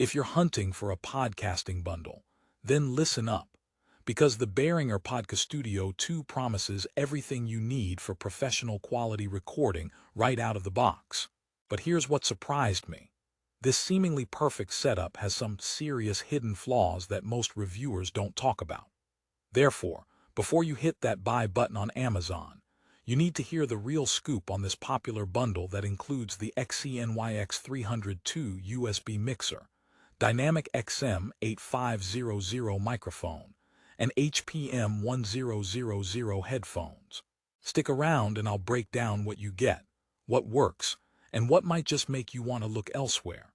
If you're hunting for a podcasting bundle, then listen up, because the Behringer Podcastudio 2 promises everything you need for professional quality recording right out of the box. But here's what surprised me. This seemingly perfect setup has some serious hidden flaws that most reviewers don't talk about. Therefore, before you hit that buy button on Amazon, you need to hear the real scoop on this popular bundle that includes the XCNYX 302 USB mixer, Dynamic XM 8500 microphone, and HPM 1000 headphones. Stick around and I'll break down what you get, what works, and what might just make you want to look elsewhere.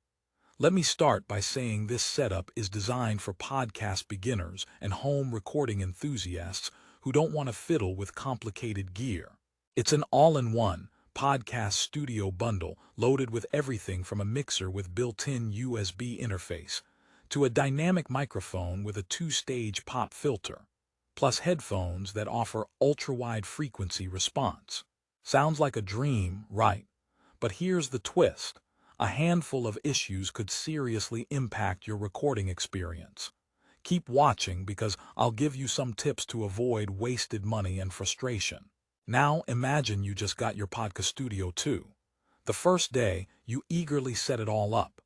Let me start by saying this setup is designed for podcast beginners and home recording enthusiasts who don't want to fiddle with complicated gear. It's an all-in-one podcast studio bundle loaded with everything from a mixer with built-in USB interface to a dynamic microphone with a 2-stage pop filter, plus headphones that offer ultra-wide frequency response. Sounds like a dream, right? But here's the twist. A handful of issues could seriously impact your recording experience. Keep watching because I'll give you some tips to avoid wasted money and frustration. Now imagine you just got your Podcastudio 2. The first day, you eagerly set it all up.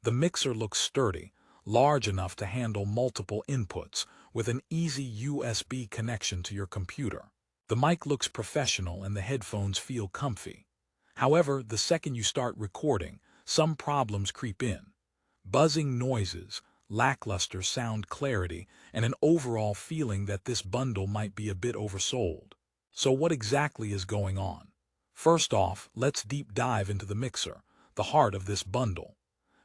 The mixer looks sturdy, large enough to handle multiple inputs, with an easy USB connection to your computer. The mic looks professional and the headphones feel comfy. However, the second you start recording, some problems creep in. Buzzing noises, lackluster sound clarity, and an overall feeling that this bundle might be a bit oversold. So what exactly is going on? First off, let's deep dive into the mixer, the heart of this bundle.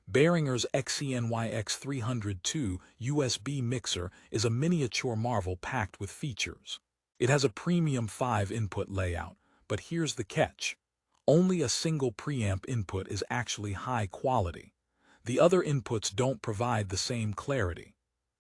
Behringer's XCNYX 302 USB mixer is a miniature marvel packed with features. It has a premium 5-input layout, but here's the catch. Only a single preamp input is actually high quality. The other inputs don't provide the same clarity.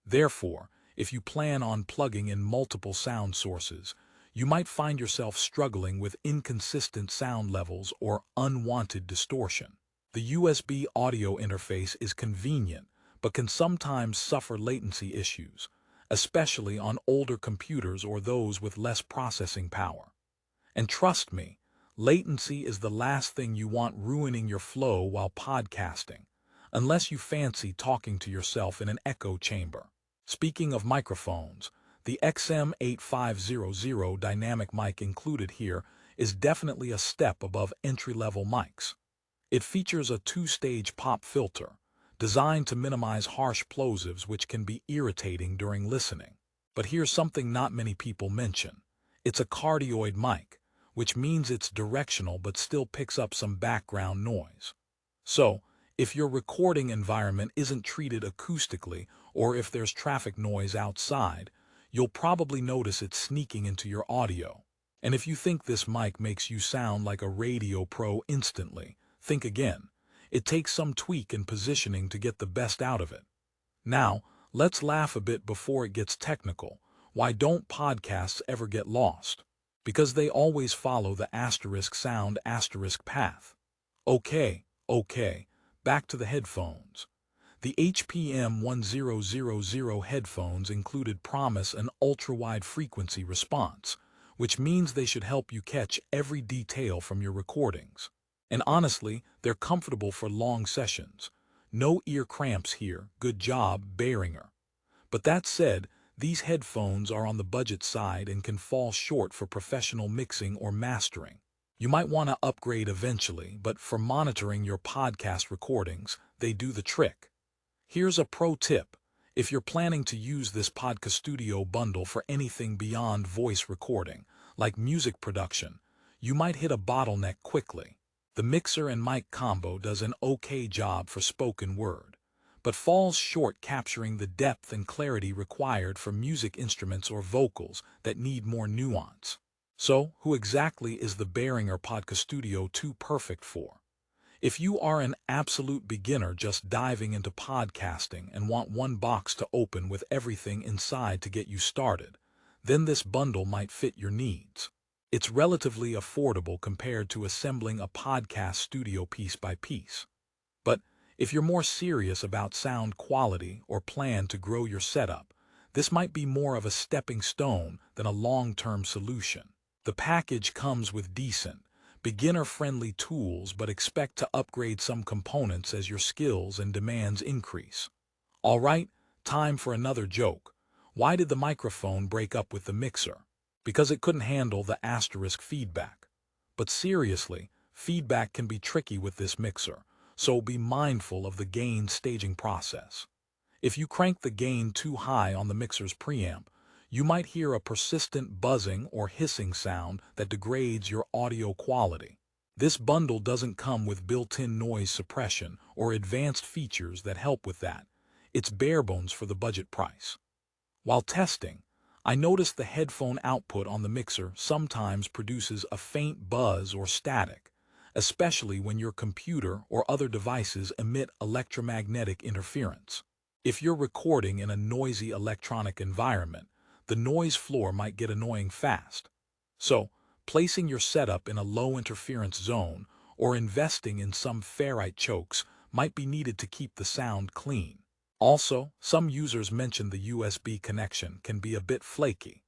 Therefore, if you plan on plugging in multiple sound sources, you might find yourself struggling with inconsistent sound levels or unwanted distortion. The USB audio interface is convenient, but can sometimes suffer latency issues, especially on older computers or those with less processing power. And trust me, latency is the last thing you want ruining your flow while podcasting, unless you fancy talking to yourself in an echo chamber. Speaking of microphones, the XM8500 dynamic mic included here is definitely a step above entry-level mics. It features a 2-stage pop filter, designed to minimize harsh plosives which can be irritating during listening. But here's something not many people mention. It's a cardioid mic, which means it's directional but still picks up some background noise. So, if your recording environment isn't treated acoustically or if there's traffic noise outside, you'll probably notice it sneaking into your audio. And if you think this mic makes you sound like a radio pro instantly, think again. It takes some tweak and positioning to get the best out of it. Now, let's laugh a bit before it gets technical. Why don't podcasts ever get lost? Because they always follow the *sound* path. Okay, back to the headphones. The HPM 1000 headphones included promise an ultra-wide frequency response, which means they should help you catch every detail from your recordings. And honestly, they're comfortable for long sessions. No ear cramps here, good job, Behringer. But that said, these headphones are on the budget side and can fall short for professional mixing or mastering. You might want to upgrade eventually, but for monitoring your podcast recordings, they do the trick. Here's a pro tip. If you're planning to use this Podcastudio bundle for anything beyond voice recording, like music production, you might hit a bottleneck quickly. The mixer and mic combo does an okay job for spoken word, but falls short capturing the depth and clarity required for music instruments or vocals that need more nuance. So, who exactly is the Behringer Podcastudio 2 perfect for? If you are an absolute beginner just diving into podcasting and want one box to open with everything inside to get you started, then this bundle might fit your needs. It's relatively affordable compared to assembling a podcast studio piece by piece. But If you're more serious about sound quality or plan to grow your setup, this might be more of a stepping stone than a long-term solution. The package comes with decent, beginner-friendly tools, but expect to upgrade some components as your skills and demands increase. All right, time for another joke. Why did the microphone break up with the mixer? Because it couldn't handle the asterisk feedback. But seriously, feedback can be tricky with this mixer, so be mindful of the gain staging process. If you crank the gain too high on the mixer's preamp, you might hear a persistent buzzing or hissing sound that degrades your audio quality. This bundle doesn't come with built-in noise suppression or advanced features that help with that. It's bare bones for the budget price. While testing, I noticed the headphone output on the mixer sometimes produces a faint buzz or static, especially when your computer or other devices emit electromagnetic interference. If you're recording in a noisy electronic environment, the noise floor might get annoying fast. So, placing your setup in a low interference zone or investing in some ferrite chokes might be needed to keep the sound clean. Also, some users mention the USB connection can be a bit flaky,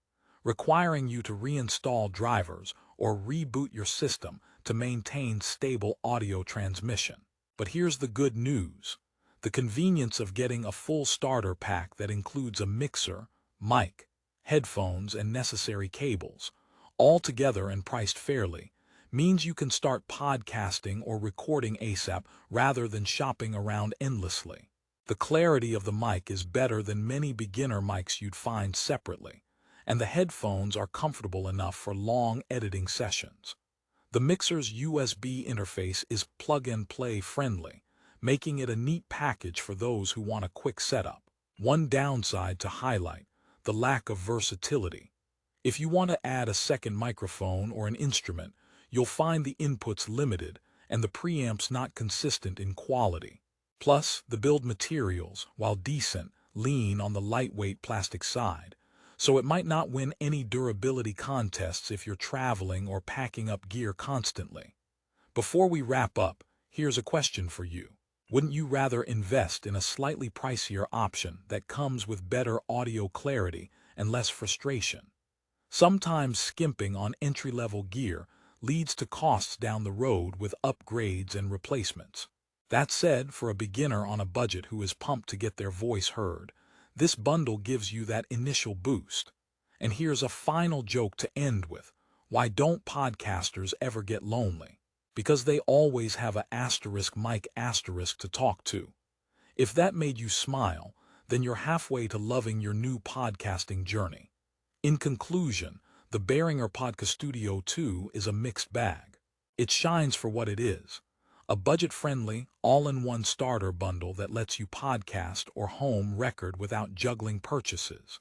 requiring you to reinstall drivers or reboot your system to maintain stable audio transmission. But here's the good news. The convenience of getting a full starter pack that includes a mixer, mic, headphones, and necessary cables, all together and priced fairly, means you can start podcasting or recording ASAP rather than shopping around endlessly. The clarity of the mic is better than many beginner mics you'd find separately, and the headphones are comfortable enough for long editing sessions. The mixer's USB interface is plug-and-play friendly, making it a neat package for those who want a quick setup. One downside to highlight: the lack of versatility. If you want to add a second microphone or an instrument, you'll find the inputs limited and the preamps not consistent in quality. Plus, the build materials, while decent, lean on the lightweight plastic side, so it might not win any durability contests if you're traveling or packing up gear constantly. Before we wrap up, here's a question for you. Wouldn't you rather invest in a slightly pricier option that comes with better audio clarity and less frustration? Sometimes skimping on entry-level gear leads to costs down the road with upgrades and replacements. That said, for a beginner on a budget who is pumped to get their voice heard, this bundle gives you that initial boost. And here's a final joke to end with. Why don't podcasters ever get lonely? Because they always have a asterisk mic asterisk to talk to. If that made you smile, then you're halfway to loving your new podcasting journey. In conclusion, the Behringer Podcastudio 2 is a mixed bag. It shines for what it is: a budget-friendly, all-in-one starter bundle that lets you podcast or home record without juggling purchases.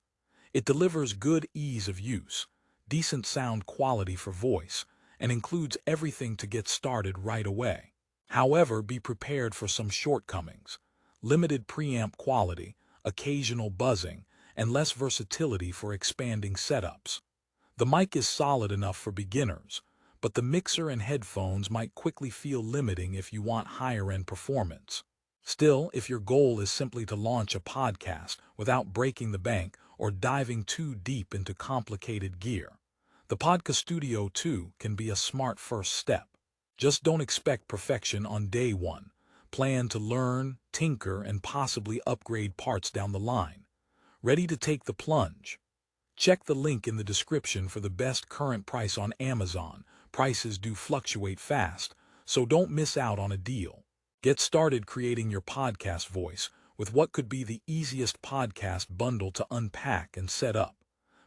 It delivers good ease of use, decent sound quality for voice, and includes everything to get started right away. However, be prepared for some shortcomings: limited preamp quality, occasional buzzing, and less versatility for expanding setups. The mic is solid enough for beginners, but the mixer and headphones might quickly feel limiting if you want higher-end performance. Still, if your goal is simply to launch a podcast without breaking the bank or diving too deep into complicated gear, the Podcastudio 2 can be a smart first step. Just don't expect perfection on day one. Plan to learn, tinker, and possibly upgrade parts down the line. Ready to take the plunge? Check the link in the description for the best current price on Amazon. Prices do fluctuate fast, so don't miss out on a deal. Get started creating your podcast voice with what could be the easiest podcast bundle to unpack and set up.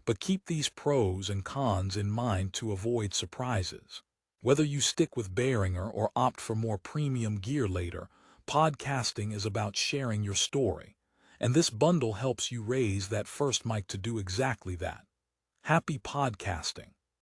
But keep these pros and cons in mind to avoid surprises. Whether you stick with Behringer or opt for more premium gear later, podcasting is about sharing your story, and this bundle helps you raise that first mic to do exactly that. Happy podcasting!